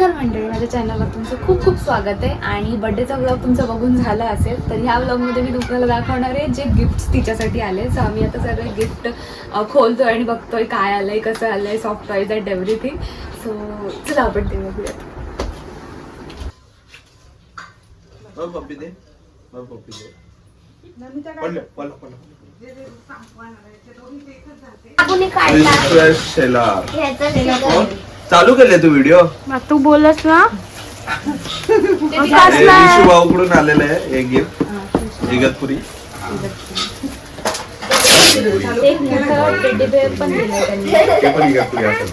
नमस्कार मंडळी, माझ्या चॅनलला तुमचं खूप खूप स्वागत आहे. आणि बर्थडेचा ब्लॉग तुमचा बघून झाला असेल तर ह्या ब्लॉगमध्ये मी तुम्हाला दाखवणार आहे जे गिफ्ट्स तिच्यासाठी आले. सो आम्ही आता सगळे गिफ्ट खोलतोय आणि बघतोय काय आलंय, कसं आलंय, soft toys and everything. So चला आपण ते बघूया. चालू केले तू व्हिडिओ तू बोलस ना. भाऊकडून आलेलं आहे हे गिफ्ट इगतपुरी. पण दिलंय त्यांनी. ते पण इगतपुरी असेल.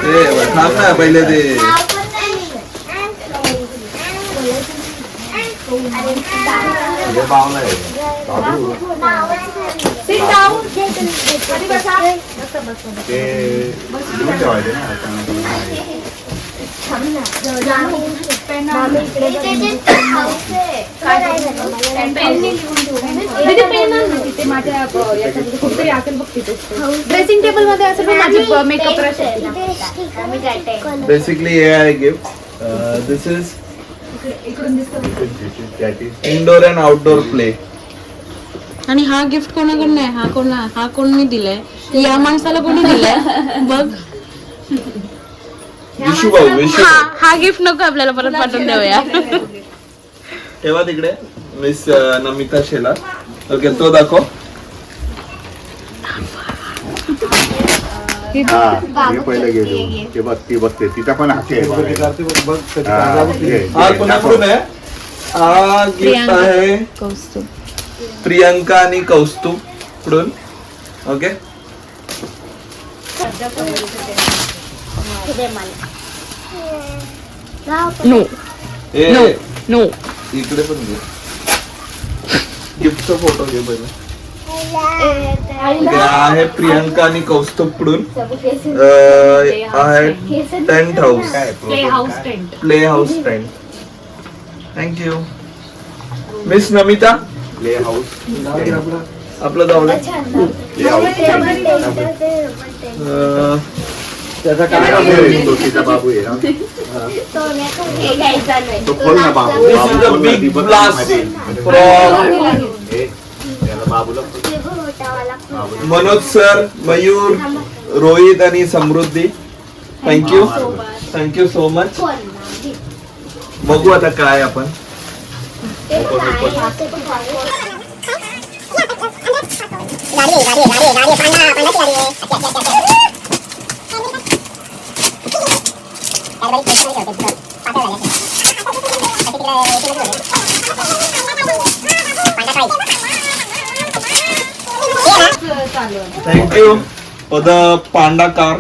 ते थांब ना पहिले ते पावला आहे. ड्रेसिंग टेबल मध्ये असेल माझी मेकअप ब्रश. बेसिकली हे आहे gift. This is indoor and outdoor play. आणि हा गिफ्ट कोणाकडून आहे? हा कोणी दिलाय? या माणसाला कोणी दिलाय बघ. विशू भाऊ. विशू हा गिफ्ट नको आपल्याला परत पाठवून देऊया. तेव्हा तिकडे मिस नमिता शेला. ओके तो दाखव. पहिले गेलो ते बघ ती बघते तिचा पण हाती आहे. हा कोणाकडून आहे? हा गिफ्ट आहे कौस्तुभ, प्रियंका आणि कौस्तुभ कडून. ओके नो ए, नो नो. इकडे पण घे. गिफ्टचा फोटो घे पहिले. ते आहे प्रियंका आणि कौस्तुभ कडून. आहे tent house, play house tent. Thank you miss Namita. Play house आपलं जाऊन त्याचा काय तो तिचा बाबू आहे ना. तो खोल ना बाबू. बाबूला मनोज सर, मयूर, रोहित आणि समृद्धी. Thank you so much. बघू आता काय आपण. Thank you for the panda car.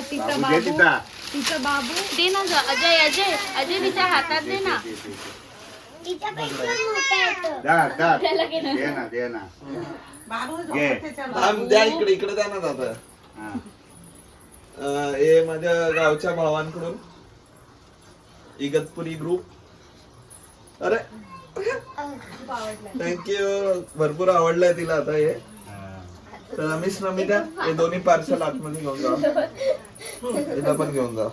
तिचा बाबू दे ना. अजय अजय अजय तिच्या हातात दे ना. द्या इकडे द्या ना दादा. हे माझ्या गावच्या भावांकडून इगतपुरी ग्रुप. अरे थँक्यू. भरपूर आवडलंय तिला आता हे. तर मिस नमिता हे दोन्ही पार्सल आतमध्ये घेऊन जा. याला पण घेऊन जा.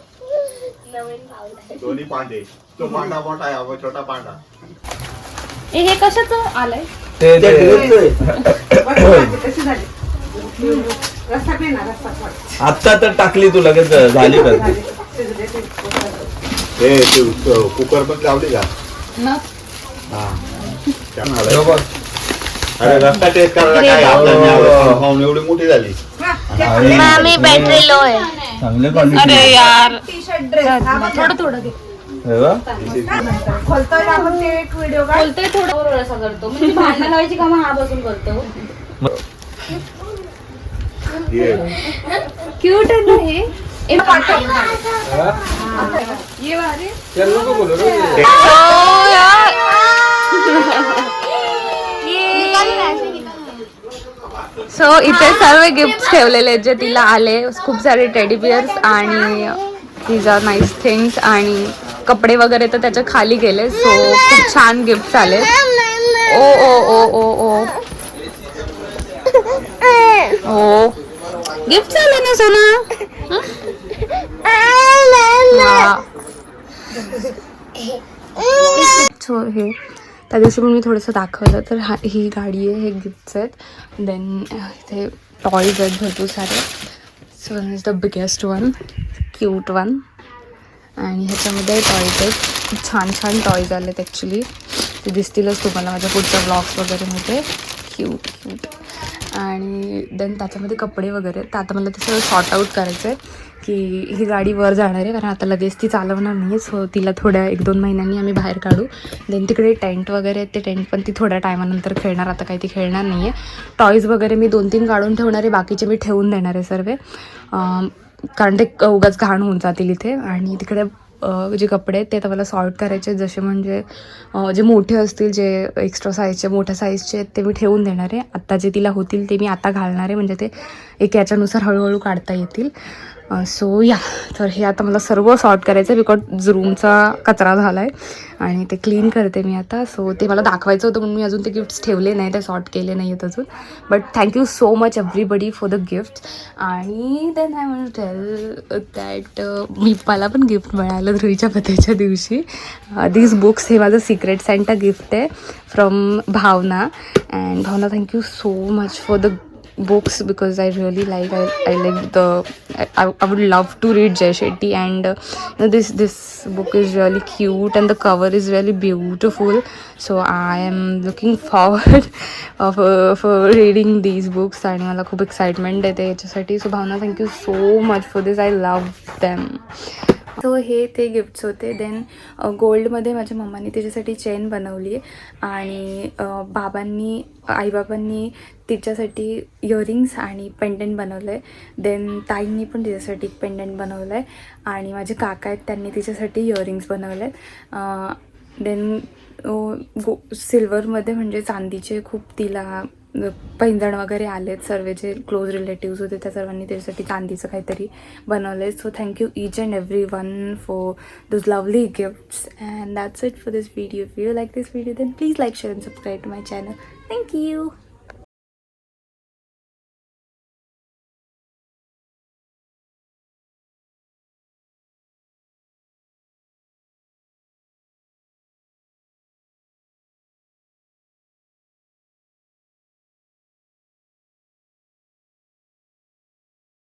दोन्ही पांडे. तो पांडा मोठा आहे, छोटा पांडा. हे कशाचं आलंय? आता तर टाकली तू लगेच झाली तर. हे कुकर पण लावली का? अरे रस्ता टेस्ट करायला काय आवडलं एवढी मोठी झाली. मामी बॅटरी लो आहे. अरे यार थोडं घे. खोलतोय थोडं असा करतो. म्हणजे भांडण लावायची कामं हा बसून करतो. क्यूट आहे ना हे. सो इथे सर्व गिफ्ट ठेवलेले जे तिला आले. खूप सारे टेडी बिअर्स आणि these are nice things. आणि कपडे वगैरे तर त्याच्या खाली गेले. सो खूप छान गिफ्ट आले. ओ ओ ओ ओ ओ ओ गिफ्ट आले ना सोना. सो हे त्या दिवशी पण मी थोडंसं दाखवलं तर ही गाडी आहे, हे गिफ्ट्स आहेत. देन इथे टॉयज आहेत भरपूर सारे. So one is the biggest one, cute one. आणि ह्याच्यामध्ये टॉयज आहेत, खूप छान छान टॉयज आलेत ॲक्च्युली. ते दिसतीलच तुम्हाला माझ्या पुढच्या ब्लॉग्स वगैरेमध्ये. Cute cute. आणि देन त्याच्यामध्ये कपडे वगैरे. तर आता मला ते सगळं सॉर्ट आऊट करायचं आहे की ही गाडी वर जाणार आहे, कारण आता लगेच ती चालवणार नाही आहे. सो तिला थोड्या 1-2 महिन्यांनी आम्ही बाहेर काढू. देन तिकडे टेंट वगैरे आहेत, ते टेंट पण ती थोड्या टायमानंतर खेळणार. आता काही ती खेळणार नाही आहे. टॉयज वगैरे मी 2-3 काढून ठेवणार आहे, बाकीचे मी ठेवून देणार आहे सर्व, कारण ते उगाच घाण होऊन जातील इथे. आणि तिकडे जे कपडे आहेत ते आता मला सॉर्ट करायचे, जसे म्हणजे जे मोठे असतील, जे एक्स्ट्रा साईजचे मोठ्या साईजचे आहेत ते मी ठेवून देणार आहे. आत्ता जे तिला होतील ते मी आता घालणार आहे, म्हणजे ते एक याच्यानुसार हळूहळू काढता येतील. सो या, तर हे आता मला सर्व सॉर्ट करायचं आहे, बिकॉज रूमचा कचरा झाला आहे आणि ते क्लीन करते मी आता. सो ते मला दाखवायचं होतं म्हणून मी अजून ते गिफ्ट्स ठेवले नाही, ते सॉर्ट केले नाही आहेत अजून. But thank you so much everybody for the gift. आणि then I want to tell that मला पण गिफ्ट मिळालं ध्रुवीच्या पत्याच्या दिवशी. दीज बुक्स, हे माझं सिक्रेट सँटा गिफ्ट आहे from Bhavana. And Bhavana, thank you so much for the books, because I really like I would love to read Jay Shetty, and this book is really cute and the cover is really beautiful. So I am looking forward for reading these books आणि मला खूप excitement येते याच्यासाठी. So Bhavana, thank you so much for this. I love them. So हे ते gifts होते. Then गोल्डमध्ये माझ्या मम्माने तिच्यासाठी चेन बनवली आहे आणि आईबाबांनी तिच्यासाठी इयरिंग्स आणि पेंडंट बनवलं आहे. देन ताईंनी पण तिच्यासाठी एक पेंडंट बनवलं आहे आणि माझे काका आहेत, त्यांनी तिच्यासाठी इयरिंग्स बनवले आहेत. देन सिल्वरमध्ये म्हणजे चांदीचे खूप तिला पैंजण वगैरे आलेत. सर्व जे क्लोज रिलेटिव्स होते त्या सर्वांनी त्याच्यासाठी चांदीचं काहीतरी बनवलं आहे. So thank you each and every one for those lovely gifts. And that's it for this video. If you like this video then please like, share and subscribe to my channel. Thank you.